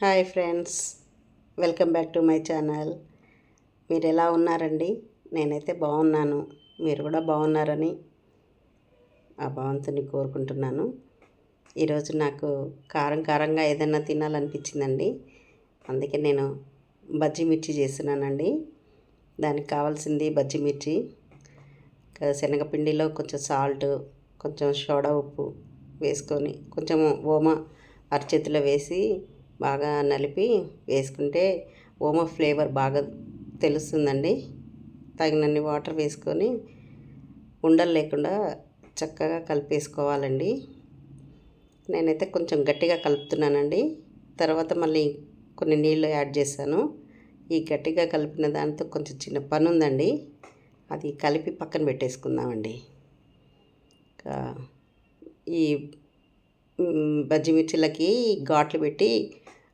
Hi friends, welcome back to my channel. మీరు ఎలా ఉన్నారండి? నేనైతే బాగున్నాను. మీరు కూడా బాగున్నారని ఆ భగవంతుని కోరుకుంటున్నాను. ఈరోజు నాకు కారంగా ఏదైనా తినాలనిపించిందండి. అందుకే నేను బజ్జీ మిర్చి చేస్తున్నానండి. దానికి కావాల్సింది బజ్జీ మిర్చి, శనగపిండిలో కొంచెం సాల్ట్, కొంచెం సోడా ఉప్పు వేసుకొని, కొంచెం ఓమా అరచేతిలో వేసి బాగా నలిపి వేసుకుంటే ఓమా ఫ్లేవర్ బాగా తెలుస్తుందండి. తగినన్ని వాటర్ వేసుకొని ఉండలు లేకుండా చక్కగా కలిపేసుకోవాలండి. నేనైతే కొంచెం గట్టిగా కలుపుతున్నానండి. తర్వాత మళ్ళీ కొన్ని నీళ్ళు యాడ్ చేశాను. ఈ గట్టిగా కలిపిన దాంతో కొంచెం చిన్న పని ఉందండి, అది కలిపి పక్కన పెట్టేసుకుందామండి. ఈ బజ్జీ మిర్చిలకి ఘాట్లు పెట్టి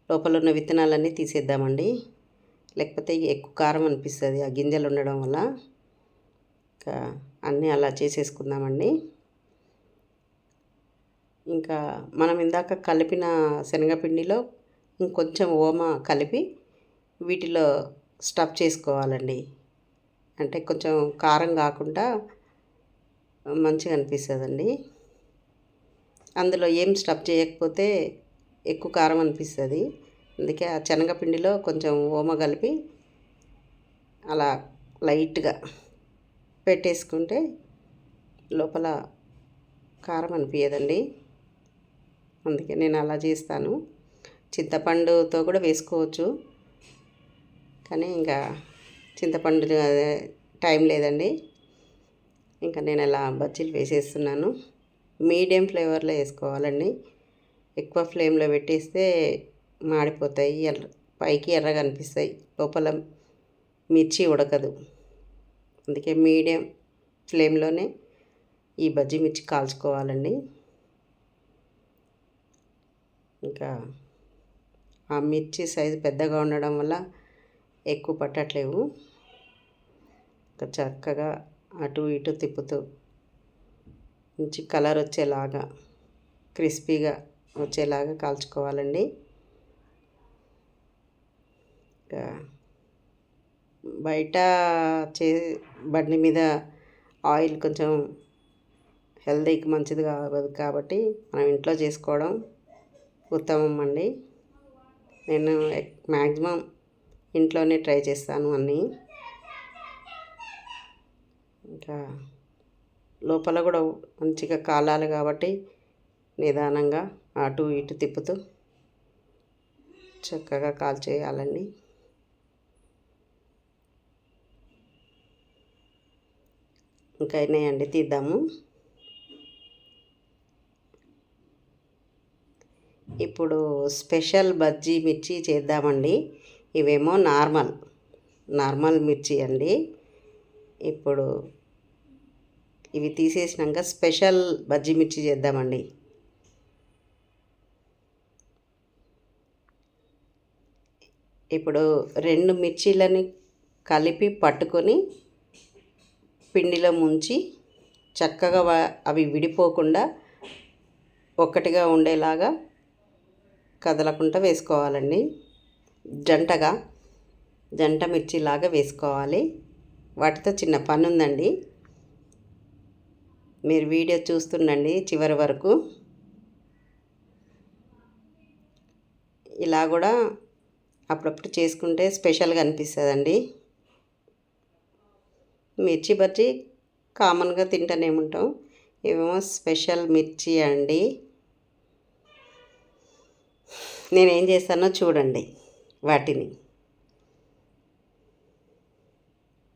లోపల ఉన్న విత్తనాలన్నీ తీసేద్దామండి. లేకపోతే ఎక్కువ కారం అనిపిస్తుంది ఆ గింజలు ఉండడం వల్ల. అన్నీ అలా చేసేసుకుందామండి. ఇంకా మనం ఇందాక కలిపిన శనగపిండిలో ఇంకొంచెం ఓమా కలిపి వీటిలో స్టఫ్ చేసుకోవాలండి. అంటే కొంచెం కారం కాకుండా మంచిగా అనిపిస్తుందండి. అందులో ఏం స్టఫ్ చేయకపోతే ఎక్కువ కారం అనిపిస్తుంది. అందుకే ఆ శనగపిండిలో కొంచెం ఓమ కలిపి అలా లైట్గా పెట్టేసుకుంటే లోపల కారం అనిపించదండి. అందుకే నేను అలా చేస్తాను. చింతపండుతో కూడా వేసుకోవచ్చు, కానీ ఇంకా చింతపండు టైం లేదండి. ఇంకా నేను అలా బజ్జీలు వేసేస్తున్నాను. మీడియం ఫ్లేవర్లో వేసుకోవాలండి. ఎక్కువ ఫ్లేమ్లో పెట్టేస్తే మాడిపోతాయి, పైకి ఎర్రగా అనిపిస్తాయి, లోపల మిర్చి ఉడకదు. అందుకే మీడియం ఫ్లేమ్లోనే ఈ బజ్జీ మిర్చి కాల్చుకోవాలండి. ఇంకా ఆ మిర్చి సైజు పెద్దగా ఉండడం వల్ల ఎక్కువ పట్టట్లేవు. ఇంకా చక్కగా అటు ఇటు తిప్పుతూ మంచి కలర్ వచ్చేలాగా, క్రిస్పీగా వచ్చేలాగా కాల్చుకోవాలండి. ఇంకా బయట చే బండి మీద ఆయిల్ కొంచెం హెల్తీకి మంచిది కాదు కాబట్టి మనం ఇంట్లో చేసుకోవడం ఉత్తమం అండి. నేను మ్యాక్సిమం ఇంట్లోనే ట్రై చేస్తాను అన్నీ. ఇంకా లోపల కూడా మంచిగా కాలాలి కాబట్టి నిదానంగా అటు ఇటు తిప్పుతూ చక్కగా కాల్చేయాలండి. ఇంకా అయినాయండి, తీద్దాము. ఇప్పుడు స్పెషల్ బజ్జీ మిర్చి చేద్దామండి. ఇవేమో నార్మల్ మిర్చి అండి. ఇప్పుడు ఇవి తీసేసినాక స్పెషల్ బజ్జీ మిర్చి చేద్దామండి. ఇప్పుడు 2 మిర్చీలని కలిపి పట్టుకొని పిండిలో ముంచి చక్కగా అవి విడిపోకుండా ఒక్కటిగా ఉండేలాగా కదలకుండా వేసుకోవాలండి. జంట మిర్చిలాగా వేసుకోవాలి. వాటితో చిన్న పని ఉందండి, మీరు వీడియో చూస్తుండండి చివరి వరకు. ఇలా కూడా అప్పుడప్పుడు చేసుకుంటే స్పెషల్గా అనిపిస్తుందండి. మిర్చి బజ్జీ కామన్గా తింటూనే ఉంటాం, ఇవేమో స్పెషల్ మిర్చి అండి. నేనేం చేస్తానో చూడండి. వాటిని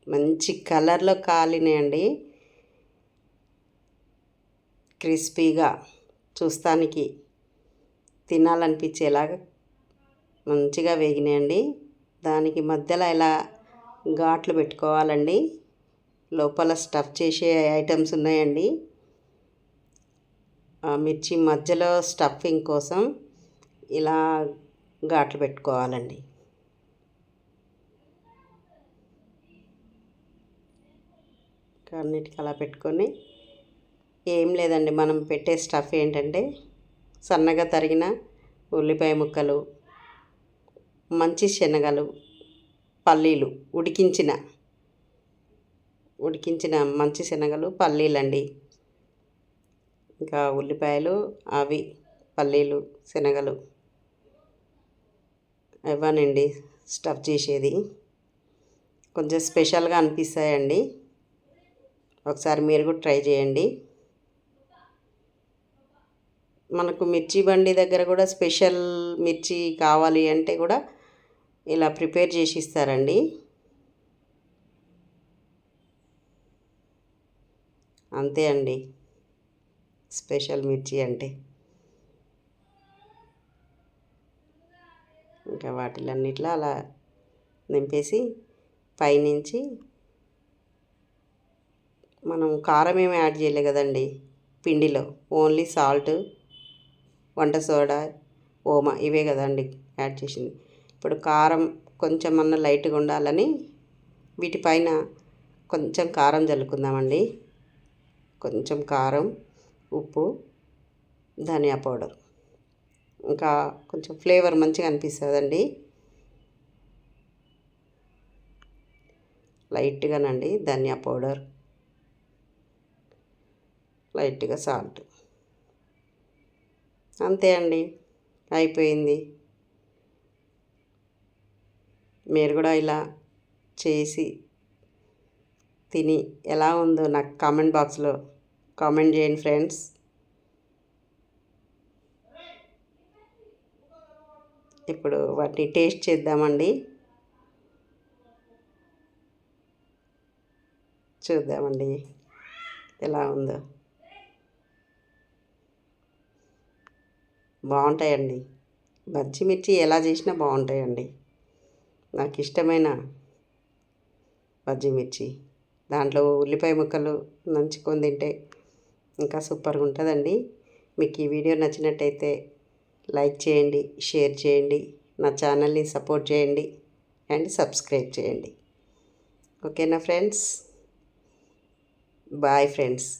మంచి కలర్లో కాలినాయండి, క్రిస్పీగా, చూస్తానికి తినాలనిపించేలాగా మంచిగా వేగినాయండి. దానికి మధ్యలో ఇలా ఘాట్లు పెట్టుకోవాలండి. లోపల స్టఫ్ చేసే ఐటమ్స్ ఉన్నాయండి. ఆ మిర్చి మధ్యలో స్టఫింగ్ కోసం ఇలా ఘాట్లు పెట్టుకోవాలండి. అన్నిటికీ అలా పెట్టుకొని ఏం లేదండి, మనం పెట్టే స్టఫ్ ఏంటంటే సన్నగా తరిగిన ఉల్లిపాయ ముక్కలు, మంచి శనగలు, పల్లీలు, ఉడికించిన మంచి శనగలు, పల్లీలండి. ఇంకా ఉల్లిపాయలు, అవి పల్లీలు, శనగలు ఇవ్వనండి స్టఫ్ చేసేది. కొంచెం స్పెషల్గా అనిపిస్తాయండి. ఒకసారి మీరు కూడా ట్రై చేయండి. మనకు మిర్చి బండి దగ్గర కూడా స్పెషల్ మిర్చి కావాలి అంటే కూడా ఇలా ప్రిపేర్ చేసి ఇస్తారండి. అంతే అండి స్పెషల్ మిర్చి అంటే. ఇంకా వాటిలన్నిట్లో అలా నింపేసి పైనుంచి మనం కారం ఏమి యాడ్ చేయలే కదండి పిండిలో, ఓన్లీ సాల్ట్, వంట సోడా, ఓమా ఇవే కదండి యాడ్ చేసింది. ఇప్పుడు కారం కొంచెం లైట్గా ఉండాలని వీటిపైన కొంచెం కారం చల్లుకుందామండి. కొంచెం కారం, ఉప్పు, ధనియా పౌడర్, ఇంకా కొంచెం ఫ్లేవర్ మంచిగా అనిపిస్తుందండి. లైట్గానండి ధనియా పౌడర్, లైట్గా సాల్ట్, అంతే అండి అయిపోయింది. మీరు కూడా ఇలా చేసి తిని ఎలా ఉందో నాకు కామెంట్ బాక్స్లో కామెంట్ చేయండి ఫ్రెండ్స్. ఇప్పుడు వాటిని టేస్ట్ చేద్దామండి. చూద్దామండి ఎలా ఉందో. బాగుంటాయండి. బజ్జి మిర్చి ఎలా చేసినా బాగుంటాయండి. నాకు ఇష్టమైన బజ్జి మిర్చి, దాంట్లో ఉల్లిపాయ ముక్కలు నంచుకొని తింటే ఇంకా సూపర్గా ఉంటుందండి. మీకు ఈ వీడియో నచ్చినట్టయితే లైక్ చేయండి, షేర్ చేయండి, నా ఛానల్ని సపోర్ట్ చేయండి అండ్ సబ్స్క్రైబ్ చేయండి. ఓకేనా ఫ్రెండ్స్? Bye friends.